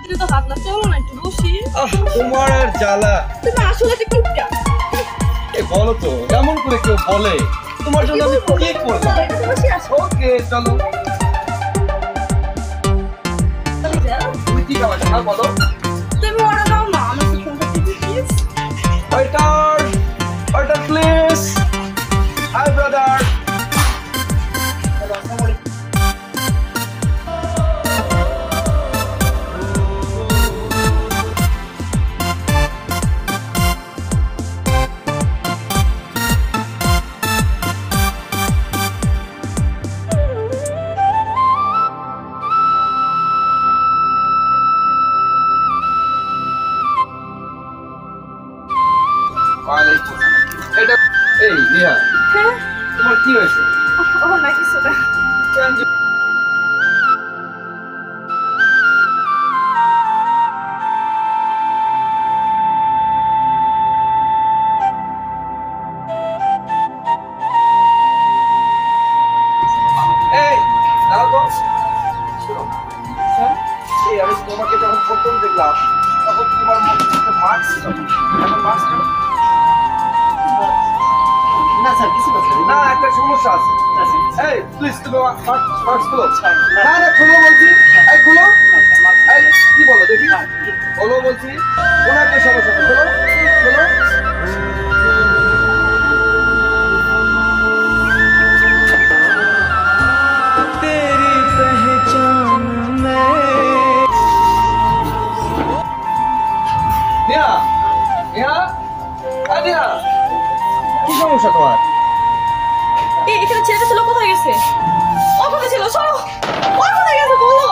দিলে তো হাত না, চলো না একটু বসি। তোমার আর জ্বালা। তুমি আসলে তো কিপটা। বলো তো, কেমন করে কেউ বলে? তোমার জন্য আমি কি করলাম? ওকে চলো। তুমি কি খাবার খাও বলো? তুমি অর্ডার দাও না, আমার তো ফোনটা দিতে please. Waiter please. Hi brother. এটা এই রিয়া, হ্যাঁ তোমার কি হয়েছে? ও না কিছু না। এই দাঁড়াও তো, শোনো। এই আমি তোমাকে যখন প্রথম দেখলাম তখন তোমার মুখে মাস্ক ছিল, এখন মাস্ক কেন? না স্যার কিছু না স্যার। না, একটা সমস্যা আছে। এই প্লিজ তুমি মাস্ক খুলো। না না খুলো বলছি। এই খুলো। এই কি বলো দেখি? বলো বলছি। কোন একটা সমস্যা আছে, খুলো খুলো। নেহা, নেহা, নেহা, কি সমস্যা তোমার? এখানে ছেলেটা ছিল, কোথায় গেছে? ও কোথায় ছিল? সরো, ও কোথায় গেছে বলো।